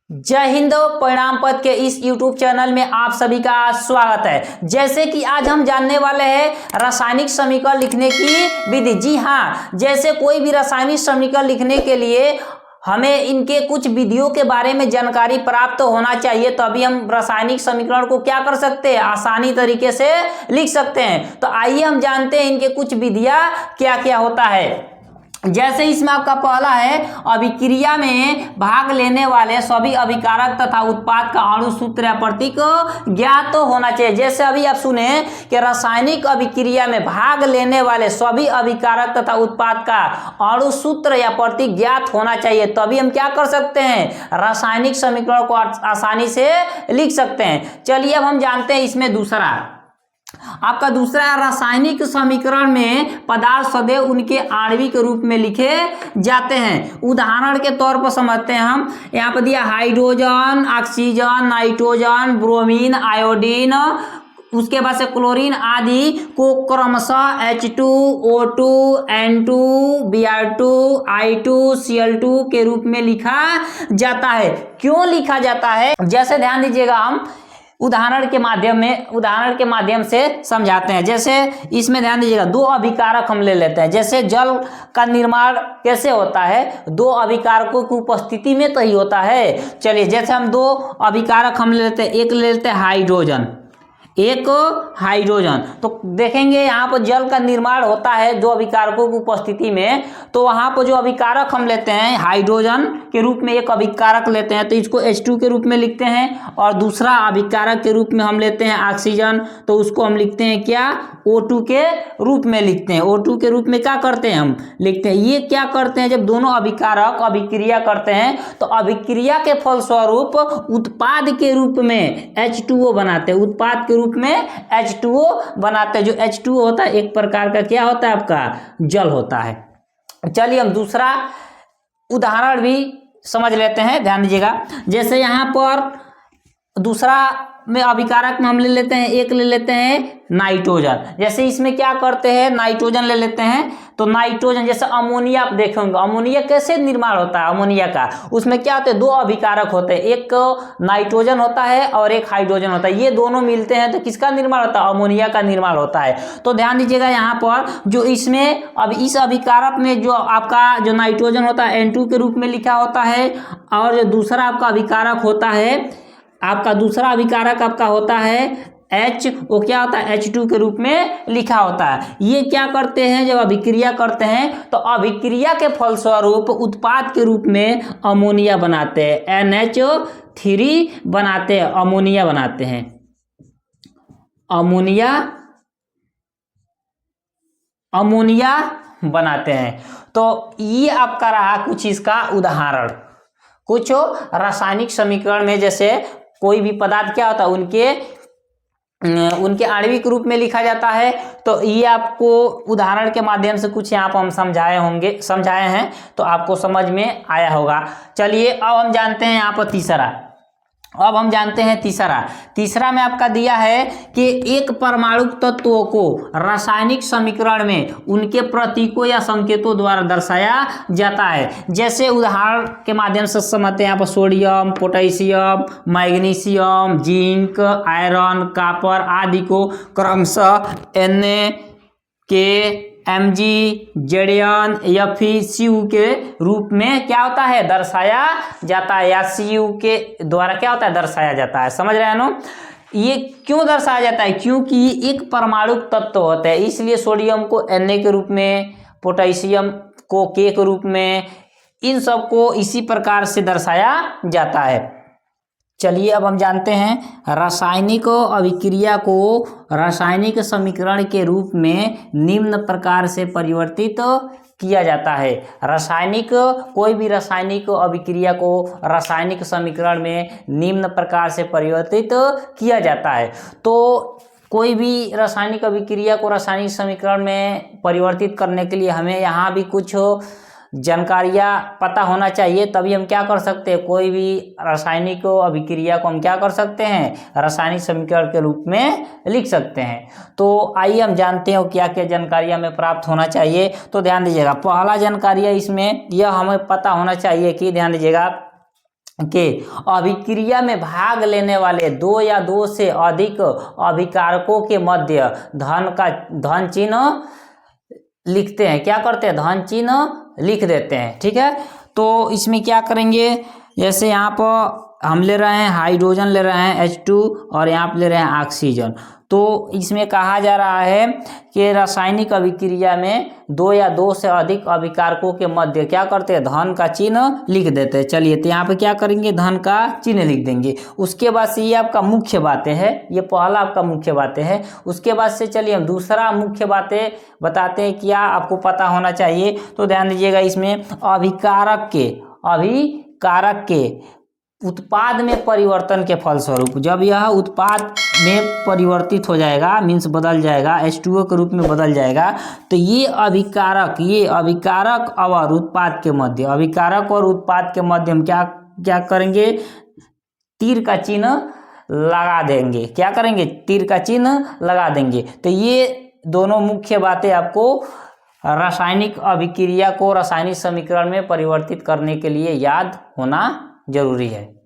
जय हिंद। परिणाम पद के इस YouTube चैनल में आप सभी का स्वागत है। जैसे कि आज हम जानने वाले हैं रासायनिक समीकरण लिखने की विधि। जी हाँ, जैसे कोई भी रासायनिक समीकरण लिखने के लिए हमें इनके कुछ विधियों के बारे में जानकारी प्राप्त होना चाहिए, तभी हम रासायनिक समीकरण को क्या कर सकते हैं, आसानी तरीके से लिख सकते हैं। तो आइए हम जानते हैं इनके कुछ विधियां क्या क्या होता है। जैसे इसमें आपका पहला है, अभिक्रिया में भाग लेने वाले सभी अभिकारक तथा उत्पाद का अणु सूत्र या प्रतीक ज्ञात तो होना चाहिए। जैसे अभी आप सुने कि रासायनिक अभिक्रिया में भाग लेने वाले सभी अभिकारक तथा उत्पाद का अणु सूत्र या प्रतीक ज्ञात होना चाहिए, तभी हम क्या कर सकते हैं, रासायनिक समीकरण को आसानी से लिख सकते हैं। चलिए अब हम जानते हैं इसमें दूसरा, आपका दूसरा रासायनिक समीकरण में पदार्थ सदैव उनके आणविक रूप में लिखे जाते हैं। उदाहरण के तौर पर समझते हैं हम, यहाँ पर दिया hydrogen, oxygen, nitrogen, bromine, iodine, उसके बाद से क्लोरीन आदि को क्रमशः H2, O2, N2, Br2, I2, Cl2 के रूप में लिखा जाता है। क्यों लिखा जाता है, जैसे ध्यान दीजिएगा, हम उदाहरण के माध्यम से समझाते हैं। जैसे इसमें ध्यान दीजिएगा, दो अभिकारक हम ले लेते हैं। जैसे जल का निर्माण कैसे होता है, दो अभिकारकों की उपस्थिति में तो ही होता है। चलिए जैसे हम दो अभिकारक हम ले लेते हैं, एक ले लेते हैं हाइड्रोजन, एक हाइड्रोजन। तो देखेंगे यहाँ पर जल का निर्माण होता है दो अभिकारकों की उपस्थिति में, तो वहाँ पर जो अभिकारक हम लेते हैं हाइड्रोजन के रूप में एक अभिकारक लेते हैं, तो इसको H2 के रूप में लिखते हैं, और दूसरा अभिकारक के रूप में हम लेते हैं ऑक्सीजन, तो उसको हम लिखते हैं क्या, O2 के रूप में लिखते हैं। O2 के रूप में क्या करते हैं, हम लिखते हैं। ये क्या करते हैं, जब दोनों अभिकारक अभिक्रिया करते हैं तो अभिक्रिया के फलस्वरूप उत्पाद के रूप में H2O बनाते हैं, उत्पाद के रूप में H2O बनाते हैं। जो H2O होता है एक प्रकार का क्या होता है, आपका जल होता है। चलिए हम दूसरा उदाहरण भी समझ लेते हैं, ध्यान दीजिएगा। जैसे यहाँ पर दूसरा में अभिकारक में हम ले लेते हैं, एक ले लेते हैं नाइट्रोजन। जैसे इसमें क्या करते हैं, नाइट्रोजन ले लेते हैं, तो नाइट्रोजन जैसे अमोनिया आप देखेंगे, अमोनिया कैसे निर्माण होता है, अमोनिया का उसमें क्या होते हैं, दो अभिकारक होते हैं, एक नाइट्रोजन होता है और एक हाइड्रोजन होता है। ये दोनों मिलते हैं तो किसका निर्माण होता है, अमोनिया का निर्माण होता है। तो ध्यान दीजिएगा यहाँ पर जो इसमें अब इस अभिकारक में जो आपका जो नाइट्रोजन होता है N2 के रूप में लिखा होता है, और जो दूसरा आपका अभिकारक होता है, आपका दूसरा अभिकारक आपका होता है H, वो क्या होता है, H2 के रूप में लिखा होता है। ये क्या करते हैं, जब अभिक्रिया करते हैं तो अभिक्रिया के फलस्वरूप उत्पाद के रूप में अमोनिया बनाते हैं, NH3 बनाते हैं, अमोनिया बनाते हैं, अमोनिया बनाते हैं। तो ये आपका रहा कुछ इसका उदाहरण। कुछ रासायनिक समीकरण में जैसे कोई भी पदार्थ क्या होता है, उनके आणविक रूप में लिखा जाता है। तो ये आपको उदाहरण के माध्यम से कुछ यहाँ पर हम समझाए हैं, तो आपको समझ में आया होगा। चलिए अब हम जानते हैं यहाँ पर तीसरा में आपका दिया है कि एक परमाणु तत्वों को रासायनिक समीकरण में उनके प्रतीकों या संकेतों द्वारा दर्शाया जाता है। जैसे उदाहरण के माध्यम से समझते हैं, यहाँ पर sodium, potassium, magnesium, zinc, iron, copper आदि को क्रमशः Na, Mg, Zn, Fe, Cu के रूप में क्या होता है, दर्शाया जाता है, या Cu के द्वारा क्या होता है, दर्शाया जाता है। समझ रहे हैं ना। ये क्यों दर्शाया जाता है, क्योंकि एक परमाणु तत्व होते हैं, इसलिए सोडियम को Na के रूप में, पोटेशियम को K के रूप में, इन सब को इसी प्रकार से दर्शाया जाता है। चलिए अब हम जानते हैं रासायनिक अभिक्रिया को रासायनिक समीकरण के रूप में निम्न प्रकार से परिवर्तित किया जाता है। कोई भी रासायनिक अभिक्रिया को रासायनिक समीकरण में निम्न प्रकार से परिवर्तित किया जाता है। तो कोई भी रासायनिक अभिक्रिया को रासायनिक समीकरण में परिवर्तित करने के लिए हमें यहाँ भी कुछ जानकारियाँ पता होना चाहिए, तभी हम क्या कर सकते हैं, कोई भी रासायनिक अभिक्रिया को हम क्या कर सकते हैं, रासायनिक समीकरण के रूप में लिख सकते हैं। तो आइए हम जानते हैं क्या क्या जानकारियाँ हमें प्राप्त होना चाहिए। तो ध्यान दीजिएगा, पहला जानकारियाँ इसमें यह हमें पता होना चाहिए कि ध्यान दीजिएगा, के अभिक्रिया में भाग लेने वाले दो या दो से अधिक अभिकारकों के मध्य धन चिन्ह लिखते हैं। क्या करते हैं? धन चिन्ह लिख देते हैं। ठीक है, तो इसमें क्या करेंगे, जैसे यहाँ पर हम ले रहे हैं हाइड्रोजन, ले रहे हैं H2 और यहाँ पर ले रहे हैं ऑक्सीजन। तो इसमें कहा जा रहा है कि रासायनिक अभिक्रिया में दो या दो से अधिक अभिकारकों के मध्य क्या करते हैं? धन का चिन्ह लिख देते हैं। चलिए, तो यहाँ पे क्या करेंगे? धन का चिन्ह लिख देंगे। उसके बाद से ये आपका मुख्य बातें हैं, ये पहला आपका मुख्य बातें है। उसके बाद से चलिए हम दूसरा मुख्य बातें बताते हैं, क्या आपको पता होना चाहिए। तो ध्यान दीजिएगा, इसमें अभिकारक के उत्पाद में परिवर्तन के फलस्वरूप, जब यह उत्पाद में परिवर्तित हो जाएगा, मीन्स बदल जाएगा, H2O के रूप में बदल जाएगा, तो ये अभिकारक और उत्पाद के मध्य, अभिकारक और उत्पाद के मध्य हम क्या करेंगे? तीर का चिन्ह लगा देंगे। क्या करेंगे? तीर का चिन्ह लगा देंगे। तो ये दोनों मुख्य बातें आपको रासायनिक अभिक्रिया को रासायनिक समीकरण में परिवर्तित करने के लिए याद होना जरूरी है।